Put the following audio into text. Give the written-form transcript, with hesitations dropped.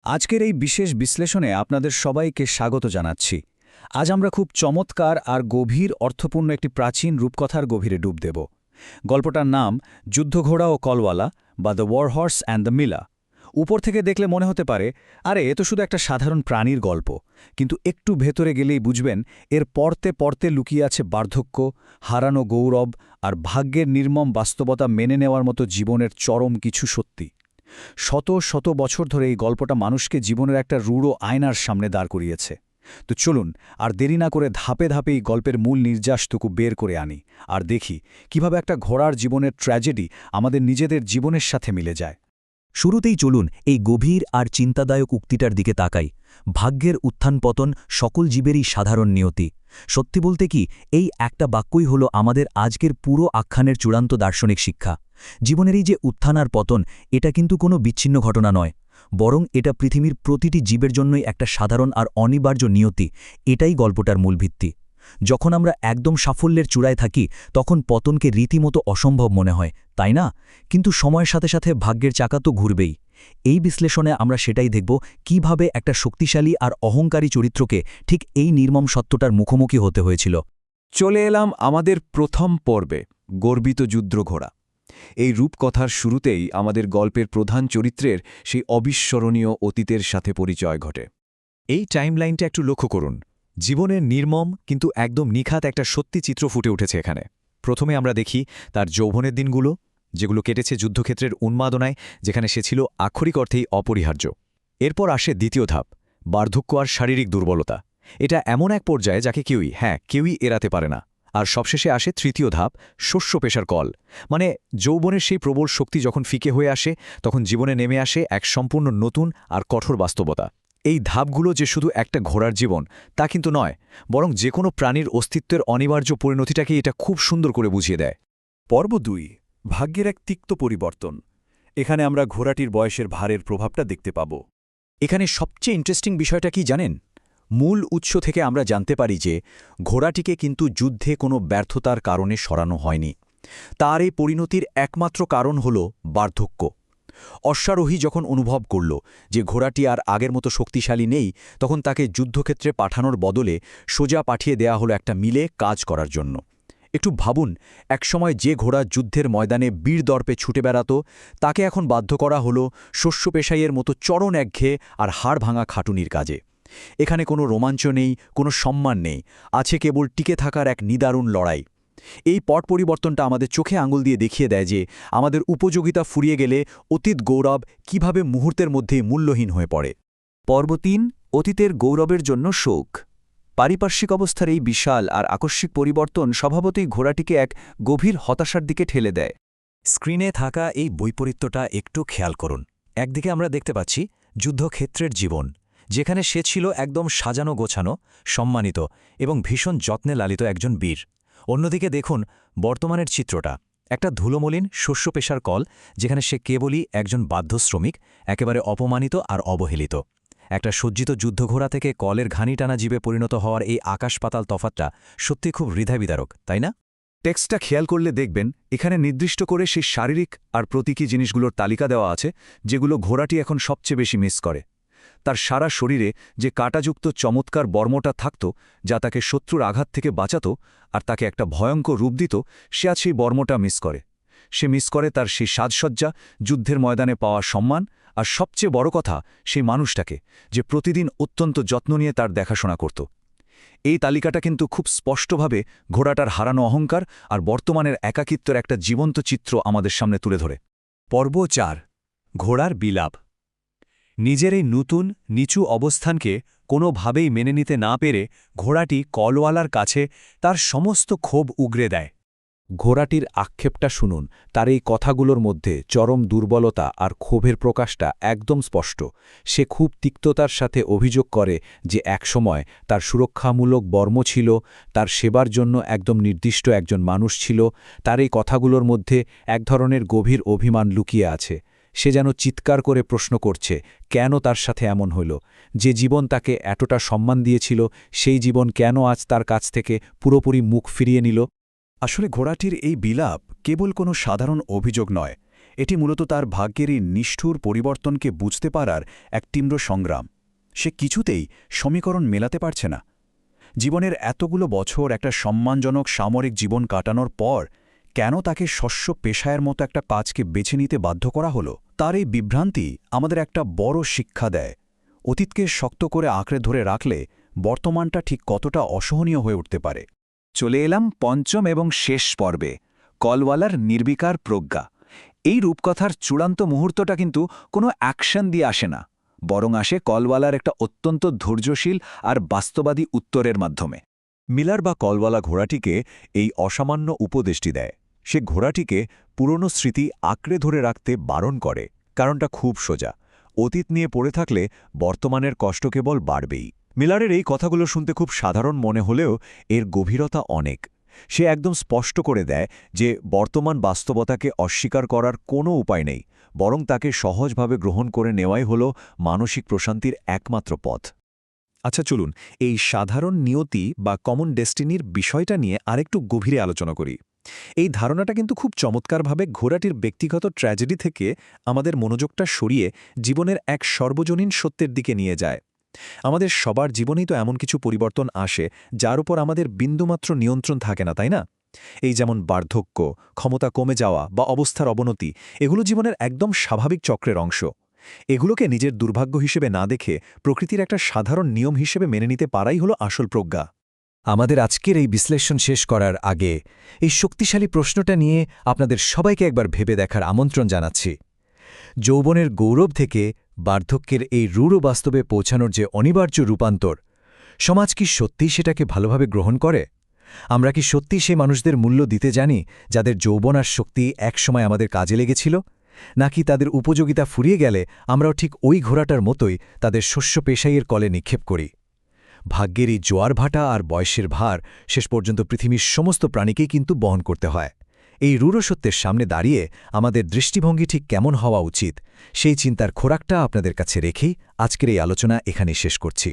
আজকের এই বিশেষ বিশ্লেষণে আপনাদের সবাইকে স্বাগত জানাচ্ছি। আজ আমরা খুব চমৎকার আর গভীর অর্থপূর্ণ একটি প্রাচীন রূপকথার গভীরে ডুব দেব। গল্পটার নাম যুদ্ধঘোড়া ও কলওয়ালা বা the war horse and the mill. উপর থেকে দেখলে মনে হতে পারে, আরে এ তো শুধু একটা সাধারণ প্রাণীর গল্প, কিন্তু একটু ভেতরে গেলেই বুঝবেন এর পরতে পরতে লুকিয়ে আছে বার্ধক্য, হারানো গৌরব আর ভাগ্যের নির্মম বাস্তবতা মেনে নেওয়ার মতো জীবনের চরম কিছু সত্যি। শত শত বছর ধরে এই গল্পটা মানুষকে জীবনের একটা রূঢ় আয়নার সামনে দাঁড় করিয়েছে। তো চলুন আর দেরি না করে ধাপে ধাপে এই গল্পের মূল নির্যাসটুকু বের করে আনি আর দেখি কিভাবে একটা ঘোড়ার জীবনের ট্র্যাজেডি আমাদের নিজেদের জীবনের সাথে মিলে যায়। শুরুতেই চলুন এই গভীর আর চিন্তাদায়ক উক্তিটার দিকে তাকাই। ভাগ্যের উত্থান পতন সকল জীবেরই সাধারণ নিয়তি। সত্যি বলতে কি, এই একটা বাক্যই হলো আমাদের আজকের পুরো আখ্যানের চূড়ান্ত দার্শনিক শিক্ষা। জীবনের এই যে উত্থান আর পতন, এটা কিন্তু কোনো বিচ্ছিন্ন ঘটনা নয়, বরং এটা পৃথিবীর প্রতিটি জীবের জন্যই একটা সাধারণ আর অনিবার্য নিয়তি। এটাই গল্পটার মূল ভিত্তি। যখন আমরা একদম সাফল্যের চূড়ায় থাকি, তখন পতনকে রীতিমতো অসম্ভব মনে হয়, তাই না? কিন্তু সময়ের সাথে সাথে ভাগ্যের চাকা তো ঘুরবেই। এই বিশ্লেষণে আমরা সেটাই দেখব, কিভাবে একটা শক্তিশালী আর অহংকারী চরিত্রকে ঠিক এই নির্মম সত্যটার মুখোমুখি হতে হয়েছিল। চলে এলাম আমাদের প্রথম পর্বে, গর্বিত যুদ্ধঘোড়া। এই রূপকথার শুরুতেই আমাদের গল্পের প্রধান চরিত্রের সেই অবিস্মরণীয় অতীতের সাথে পরিচয় ঘটে। এই টাইমলাইনটা একটু লক্ষ্য করুন। জীবনের নির্মম কিন্তু একদম নিখাত একটা সত্যি চিত্র ফুটে উঠেছে এখানে। প্রথমে আমরা দেখি তার যৌবনের দিনগুলো, যেগুলো কেটেছে যুদ্ধক্ষেত্রের উন্মাদনায়, যেখানে সে ছিল আক্ষরিক অর্থেই অপরিহার্য। এরপর আসে দ্বিতীয় ধাপ, বার্ধক্য আর শারীরিক দুর্বলতা। এটা এমন এক পর্যায়ে যাকে কেউই এড়াতে পারে না। আর সবশেষে আসে তৃতীয় ধাপ, শস্য পেশার কল। মানে যৌবনের সেই প্রবল শক্তি যখন ফিকে হয়ে আসে, তখন জীবনে নেমে আসে এক সম্পূর্ণ নতুন আর কঠোর বাস্তবতা। এই ধাপগুলো যে শুধু একটা ঘোড়ার জীবন তা কিন্তু নয়, বরং যে কোনো প্রাণীর অস্তিত্বের অনিবার্য পরিণতিটাকে এটা খুব সুন্দর করে বুঝিয়ে দেয়। পর্ব ২, ভাগ্যের এক তিক্ত পরিবর্তন। এখানে আমরা ঘোড়াটির বয়সের ভারের প্রভাবটা দেখতে পাব। এখানে সবচেয়ে ইন্টারেস্টিং বিষয়টা কি জানেন? মূল উৎস থেকে আমরা জানতে পারি যে ঘোড়াটিকে কিন্তু যুদ্ধে কোনো ব্যর্থতার কারণে সরানো হয়নি। তার এই পরিণতির একমাত্র কারণ হল বার্ধক্য। অশ্বারোহী যখন অনুভব করল যে ঘোড়াটি আর আগের মতো শক্তিশালী নেই, তখন তাকে যুদ্ধক্ষেত্রে পাঠানোর বদলে সোজা পাঠিয়ে দেয়া হলো একটা মিলে কাজ করার জন্য। একটু ভাবুন, একসময় যে ঘোড়া যুদ্ধের ময়দানে বীর দর্পে ছুটে বেড়াত, তাকে এখন বাধ্য করা হলো শস্য পেশাইয়ের মতো চরণ একঘেয়ে আর হাড় ভাঙা খাটুনির কাজে। এখানে কোনো রোমাঞ্চ নেই, কোনো সম্মান নেই, আছে কেবল টিকে থাকার এক নিদারুণ লড়াই। এই পট পরিবর্তনটা আমাদের চোখে আঙুল দিয়ে দেখিয়ে দেয় যে আমাদের উপযোগিতা ফুরিয়ে গেলে অতীত গৌরব কিভাবে মুহূর্তের মধ্যেই মূল্যহীন হয়ে পড়ে। পর্ব ৩, অতীতের গৌরবের জন্য শোক। পারিপার্শ্বিক অবস্থার এই বিশাল আর আকস্মিক পরিবর্তন স্বভাবতই ঘোড়াটিকে এক গভীর হতাশার দিকে ঠেলে দেয়। স্ক্রিনে থাকা এই বৈপরীত্যটা একটু খেয়াল করুন। একদিকে আমরা দেখতে পাচ্ছি যুদ্ধক্ষেত্রের জীবন, যেখানে সে ছিল একদম সাজানো গোছানো, সম্মানিত এবং ভীষণ যত্নে লালিত একজন বীর। অন্যদিকে দেখুন বর্তমানের চিত্রটা, একটা ধুলোমলিন শস্য পেশার কল, যেখানে সে কেবলই একজন বাধ্য শ্রমিক, একেবারে অপমানিত আর অবহেলিত। একটা সজ্জিত যুদ্ধঘোড়া থেকে কলের ঘানি টানা জীবে পরিণত হওয়ার এই আকাশ-পাতাল তফাতটা সত্যি খুব হৃদয়বিদারক, তাই না? টেক্সটটা খেয়াল করলে দেখবেন এখানে নির্দিষ্ট করে সেই শারীরিক আর প্রতীকী জিনিসগুলোর তালিকা দেওয়া আছে, যেগুলো ঘোড়াটি এখন সবচেয়ে বেশি মিস করে। তার সারা শরীরে যে কাঁটাযুক্ত চমৎকার বর্মটা থাকত, যা তাকে শত্রুর আঘাত থেকে বাঁচাত আর তাকে একটা ভয়ঙ্কর রূপ দিত, সে আজ সেই বর্মটা মিস করে। সে মিস করে তার সেই সাজসজ্জা, যুদ্ধের ময়দানে পাওয়া সম্মান, আর সবচেয়ে বড় কথা, সেই মানুষটাকে যে প্রতিদিন অত্যন্ত যত্ন নিয়ে তার দেখাশোনা করত। এই তালিকাটা কিন্তু খুব স্পষ্টভাবে ঘোড়াটার হারানো অহংকার আর বর্তমানের একাকিত্বের একটা জীবন্ত চিত্র আমাদের সামনে তুলে ধরে। পর্ব ৪, ঘোড়ার বিলাপ। নিজের এই নতুন নিচু অবস্থানকে কোনোভাবেই মেনে নিতে না পেরে ঘোড়াটি কলওয়ালার কাছে তার সমস্ত ক্ষোভ উগরে দেয়। ঘোড়াটির আক্ষেপটা শুনুন। তার এই কথাগুলোর মধ্যে চরম দুর্বলতা আর ক্ষোভের প্রকাশটা একদম স্পষ্ট। সে খুব তিক্ততার সাথে অভিযোগ করে যে একসময় তার সুরক্ষামূলক বর্ম ছিল, তার সেবার জন্য একদম নির্দিষ্ট একজন মানুষ ছিল। তার এই কথাগুলোর মধ্যে এক ধরনের গভীর অভিমান লুকিয়ে আছে। সে যেন চিৎকার করে প্রশ্ন করছে, কেন তার সাথে এমন হল? যে জীবন তাকে এতটা সম্মান দিয়েছিল, সেই জীবন কেন আজ তার কাছ থেকে পুরোপুরি মুখ ফিরিয়ে নিল? আসলে ঘোড়াটির এই বিলাপ কেবল কোনো সাধারণ অভিযোগ নয়, এটি মূলত তার ভাগ্যেরই নিষ্ঠুর পরিবর্তনকে বুঝতে পারার এক তীব্র সংগ্রাম। সে কিছুতেই সমীকরণ মেলাতে পারছে না। জীবনের এতগুলো বছর একটা সম্মানজনক সামরিক জীবন কাটানোর পর কেন তাকে শস্য পেশায়ের মতো একটা কাজকে বেছে নিতে বাধ্য করা হলো? তার এই বিভ্রান্তি আমাদের একটা বড় শিক্ষা দেয়। অতীতকে শক্ত করে আঁকড়ে ধরে রাখলে বর্তমানটা ঠিক কতটা অসহনীয় হয়ে উঠতে পারে। চলে এলাম পঞ্চম এবং শেষ পর্বে, কলওয়ালার নির্বিকার প্রজ্ঞা। এই রূপকথার চূড়ান্ত মুহূর্তটা কিন্তু কোনো অ্যাকশন দিয়ে আসে না, বরং আসে কলওয়ালার একটা অত্যন্ত ধৈর্যশীল আর বাস্তবাদী উত্তরের মাধ্যমে। মিলার বা কলওয়ালা ঘোড়াটিকে এই অসামান্য উপদেশটি দেয়। সে ঘোড়াটিকে পুরনো স্মৃতি আঁকড়ে ধরে রাখতে বারণ করে। কারণটা খুব সোজা, অতীত নিয়ে পড়ে থাকলে বর্তমানের কষ্ট কেবল বাড়বেই। মিলারের এই কথাগুলো শুনতে খুব সাধারণ মনে হলেও এর গভীরতা অনেক। সে একদম স্পষ্ট করে দেয় যে বর্তমান বাস্তবতাকে অস্বীকার করার কোনো উপায় নেই, বরং তাকে সহজভাবে গ্রহণ করে নেওয়াই হল মানসিক প্রশান্তির একমাত্র পথ। আচ্ছা, চলুন এই সাধারণ নিয়তি বা কমন ডেস্টিনির বিষয়টা নিয়ে আরেকটু গভীরে আলোচনা করি। এই ধারণাটা কিন্তু খুব চমৎকারভাবে ঘোড়াটির ব্যক্তিগত ট্র্যাজেডি থেকে আমাদের মনোযোগটা সরিয়ে জীবনের এক সর্বজনীন সত্যের দিকে নিয়ে যায়। আমাদের সবার জীবনেই তো এমন কিছু পরিবর্তন আসে যার উপর আমাদের বিন্দুমাত্র নিয়ন্ত্রণ থাকে না, তাই না? এই যেমন বার্ধক্য, ক্ষমতা কমে যাওয়া বা অবস্থার অবনতি, এগুলো জীবনের একদম স্বাভাবিক চক্রের অংশ। এগুলোকে নিজের দুর্ভাগ্য হিসেবে না দেখে প্রকৃতির একটা সাধারণ নিয়ম হিসেবে মেনে নিতে পারাই হলো আসল প্রজ্ঞা। আমাদের আজকের এই বিশ্লেষণ শেষ করার আগে এই শক্তিশালী প্রশ্নটা নিয়ে আপনাদের সবাইকে একবার ভেবে দেখার আমন্ত্রণ জানাচ্ছি। যৌবনের গৌরব থেকে বার্ধক্যের এই রূঢ় বাস্তবে পৌঁছানোর যে অনিবার্য রূপান্তর, সমাজ কি সত্যিই সেটাকে ভালোভাবে গ্রহণ করে? আমরা কি সত্যি সেই মানুষদের মূল্য দিতে জানি যাদের যৌবন আর শক্তি একসময় আমাদের কাজে লেগেছিল? নাকি তাদের উপযোগিতা ফুরিয়ে গেলে আমরাও ঠিক ওই ঘোড়াটার মতোই তাদের শস্য পেশাইয়ের কলে নিক্ষেপ করি? ভাগ্যের এই জোয়ার ভাটা আর বয়সের ভার শেষ পর্যন্ত পৃথিবীর সমস্ত প্রাণীকেই কিন্তু বহন করতে হয়। এই রূঢ় সত্যের সামনে দাঁড়িয়ে আমাদের দৃষ্টিভঙ্গি ঠিক কেমন হওয়া উচিত, সেই চিন্তার খোরাকটা আপনাদের কাছে রেখেই আজকের এই আলোচনা এখানেই শেষ করছি।